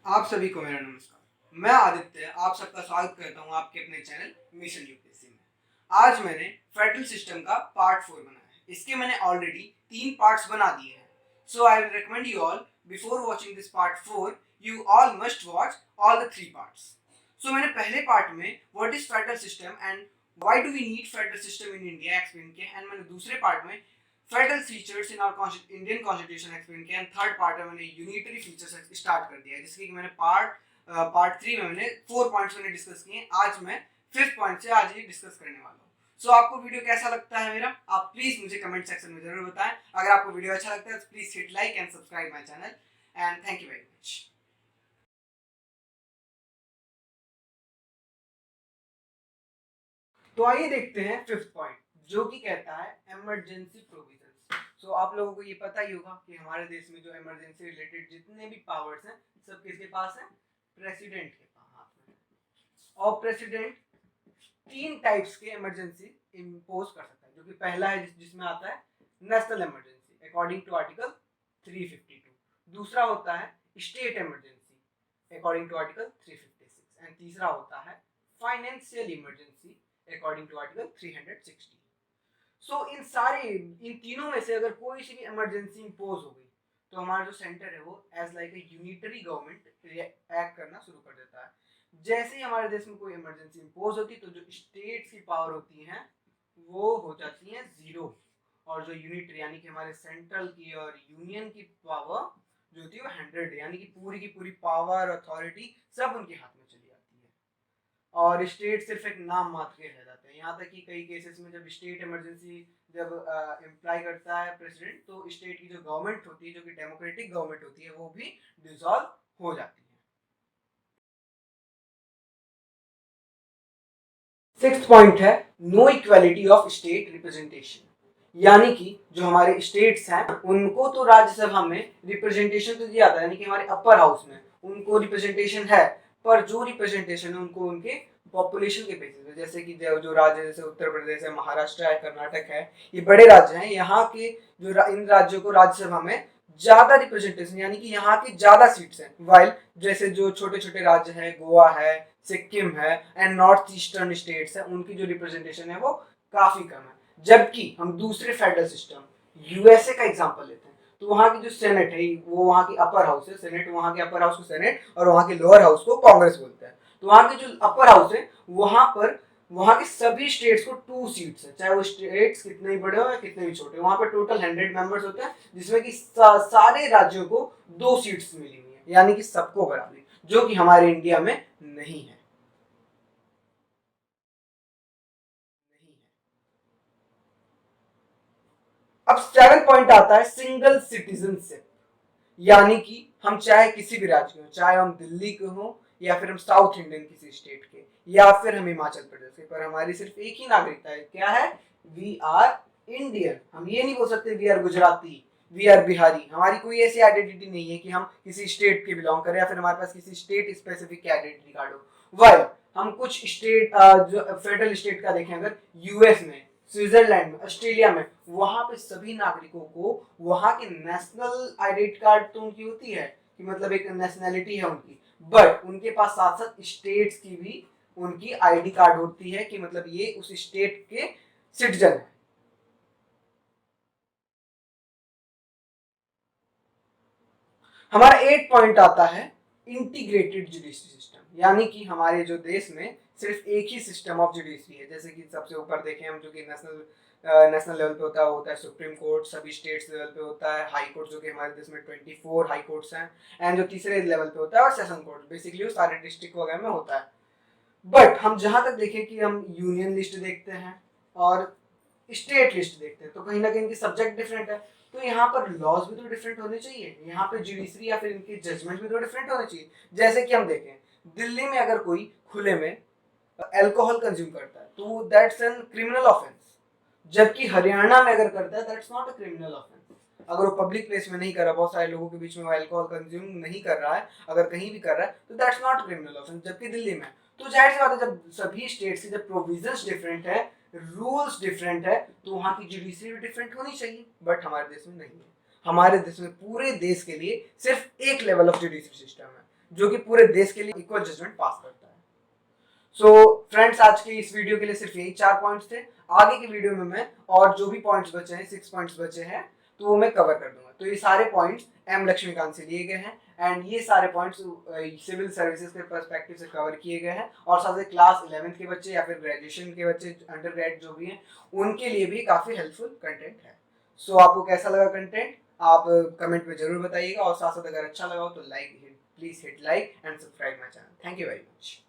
आप सभी को मेरा नमस्कार। मैं आदित्य आप सबका स्वागत करता हूं आपके अपने चैनल मिशन यूपीएससी में। आज मैंने फेडरल सिस्टम का पार्ट 4 बनाया है। इसके मैंने ऑलरेडी 3 पार्ट्स बना दिए हैं। So I will recommend you all before watching this part 4 you all must watch all the 3 parts. So मैंने पहले पार्ट में what is federal system and why do we need federal system in India explain किया, and मैंने दूसरे part में federal features in our Indian constitution explain किया, and third part में मैंने यूनिटरी फीचर्स स्टार्ट कर दिया है, जिसके कि मैंने पार्ट 3 में मैंने 4 पॉइंट्स मैंने डिस्कस किए। आज मैं 5th पॉइंट से आज ये डिस्कस करने वाला हूँ। सो आपको वीडियो कैसा लगता है मेरा, आप प्लीज मुझे कमेंट सेक्शन में जरूर बताएं। अगर आपको वीडियो अच्छा लगता है तो please hit like and subscribe my channel, and thank you very much. तो आइए देखते हैं 5th पॉइंट, जो कि कहता है इमरजेंसी प्रोविजंस। सो आप लोगों को ये पता ही होगा कि हमारे देश में जो इमरजेंसी रिलेटेड जितने भी पावर्स हैं सब किसके पास है, प्रेसिडेंट के पास में। और प्रेसिडेंट 3 टाइप्स के इमरजेंसी इम्पोज कर सकता है, जो कि पहला है जिसमें आता है national emergency according to article 352। दूसरा होता है state emergency according to article 356, and तीसरा होता है financial emergency according to article 360। So इन तीनों में से अगर कोई सी भी इमरजेंसी इम्पोज हो गई तो हमारा जो सेंटर है वो as like a unitary government act करना शुरू कर देता है। जैसे ही हमारे देश में कोई इमरजेंसी इम्पोज होती है तो जो स्टेट्स की पावर होती हैं वो हो जाती है जीरो, और जो यूनिट यानी कि हमारे सेंट्रल की और यूनियन की पावर जो होती है वो 100, यानी कि पूरी की पूरी पावर अथॉरिटी सब उनके हाथ में चली जाती है, और स्टेट सिर्फ एक नाम मात्र के रह जाते हैं। यहाँ तक कि कई केसेस में जब स्टेट इमरजेंसी जब इम्प्लाई करता है प्रेसिडेंट, तो स्टेट की जो गवर्नमेंट होती है, जो कि डेमोक्रेटिक गवर्नमेंट होती है, वो भी डिसॉल्व हो जाती है। 6th पॉइंट है no equality of state representation, यानी कि जो हमारे स्टेट्स हैं उनको तो राज्यसभा में रिप्रेजेंटेशन तो दिया था, यानी कि हमारे अपर हाउस में उनको रिप्रेजेंटेशन है, पर जो रिप्रेजेंटेशन है उनको उनके पॉपुलेशन के बेसिस पे, जैसे कि जो राज्य जैसे उत्तर प्रदेश है, महाराष्ट्र है, कर्नाटक है, ये बड़े राज्य हैं, यहाँ के जो इन राज्यों को राज्यसभा में ज्यादा रिप्रेजेंटेशन यानी कि यहाँ की ज्यादा सीट्स हैं, वाइल जैसे जो छोटे छोटे राज्य हैं, गोवा है, सिक्किम है एंड नॉर्थ ईस्टर्न स्टेट्स है, उनकी जो रिप्रेजेंटेशन है वो काफी कम है। जबकि हम दूसरे फेडरल सिस्टम यूएसए का एग्जांपल लेते हैं, तो वहां की जो सेनेट है वो वहां की अपर हाउस है, सेनेट वहां के अपर हाउस को सेनेट और वहां के लोअर हाउस को कांग्रेस बोलते हैं। तो वहां के जो अपर हाउस है वहां के सभी स्टेट्स को 2 सीट्स है, चाहे वो स्टेट्स कितने ही बड़े हो या कितने भी छोटे। वहां पर टोटल 100 मेंबर्स होते हैं, जिसमें कि सारे राज्यों को 2 सीट्स मिली हुई है, यानी कि सबको बराबरी, जो कि हमारे इंडिया में नहीं है। अब 7 पॉइंट आता है सिंगल सिटीजनशिप, यानी कि हम चाहे किसी भी राज्य के हो, चाहे हम दिल्ली के हो या फिर हम साउथ इंडियन किसी स्टेट के या फिर हम हिमाचल प्रदेश के, पर हमारी सिर्फ एक ही नागरिकता है, क्या है, वी आर इंडियन। हम ये नहीं बोल सकते we are Gujarati, we are Bihari, हमारी कोई ऐसी आइडेंटिटी नहीं है कि हम किसी स्टेट के बिलोंग करें या फिर हमारे पास किसी स्टेट स्पेसिफिक की आइडेंटिटी कार्ड हो। वाइल हम कुछ स्टेट जो फेडरल स्टेट का देखें, अगर यूएस में, स्विट्जरलैंड में, ऑस्ट्रेलिया में, वहां पे सभी नागरिकों को वहां के नेशनल आइडेंटिटी कार्ड तो उनकी होती है कि मतलब एक नेशनैलिटी है उनकी, बट उनके पास साथ साथ स्टेट्स की भी उनकी आईडी कार्ड होती है कि मतलब ये उस स्टेट के सिटीजन है। हमारा 8 पॉइंट आता है इंटीग्रेटेड जुडिशरी सिस्टम, यानी कि हमारे जो देश में सिर्फ एक ही सिस्टम ऑफ जुडिशरी है। जैसे कि सबसे ऊपर देखें हम, जो कि नेशनल लेवल पे होता है, वो होता है सुप्रीम कोर्ट, सभी स्टेट्स लेवल पे होता है हाई कोर्ट, जो कि हमारे देश में 24 हाई कोर्ट्स हैं, एंड जो तीसरे लेवल पे होता है और सेशन कोर्ट, बेसिकली वो सारे डिस्ट्रिक्ट वगैरह में होता है। बट हम जहां तक देखें कि हम यूनियन लिस्ट देखते हैं और स्टेट लिस्ट देखते हैं, तो कहीं ना कहीं इनके सब्जेक्ट डिफरेंट है, तो यहाँ पर लॉज भी तो डिफरेंट होने चाहिए, यहाँ पे जुडिशरी या फिर इनके जजमेंट भी तो डिफरेंट होने चाहिए। जैसे कि हम देखें दिल्ली में अगर कोई खुले में अल्कोहल कंज्यूम करता है तो दैट्स एन क्रिमिनल ऑफेंस, जबकि हरियाणा में अगर करता है that's not a criminal offence. अगर वो पब्लिक प्लेस में नहीं कर रहा, बहुत सारे लोगों के बीच में वो अल्कोहल कंज्यूम नहीं कर रहा है, अगर कहीं भी कर रहा है तो दैट्स नॉट क्रिमिनल ऑफेंस, जबकि दिल्ली में। तो जाहिर सी बात है, जब सभी स्टेट्स की जब प्रोविजंस डिफरेंट है, रूल्स डिफरेंट है, तो वहां की जुडिशरी भी डिफरेंट होनी चाहिए, बट हमारे देश में नहीं है। हमारे देश में पूरे देश के लिए सिर्फ एक लेवल ऑफ जुडिशरी सिस्टम है, जो कि पूरे देश के लिए इक्वल जजमेंट पास करता है। सो फ्रेंड्स, आज के इस वीडियो के लिए सिर्फ यही 4 पॉइंट्स थे। आगे की वीडियो में मैं और जो भी पॉइंट्स बचे हैं, 6 पॉइंट्स बचे हैं, तो वो मैं कवर कर दूंगा। तो ये सारे पॉइंट्स एम लक्ष्मीकांत से लिए गए हैं एंड ये सारे पॉइंट्स सिविल सर्विसेज के पर्सपेक्टिव से कवर किए गए हैं और साथ ही क्लास 11th के बच्चे या फिर ग्रेजुएशन के बच्चे, अंडर ग्रेड जो भी हैं, उनके लिए भी काफ़ी हेल्पफुल कंटेंट है। सो आपको कैसा लगा कंटेंट, आप कमेंट में जरूर बताइएगा और साथ साथ अगर अच्छा लगा हो तो please hit like and subscribe my channel. Thank you very much.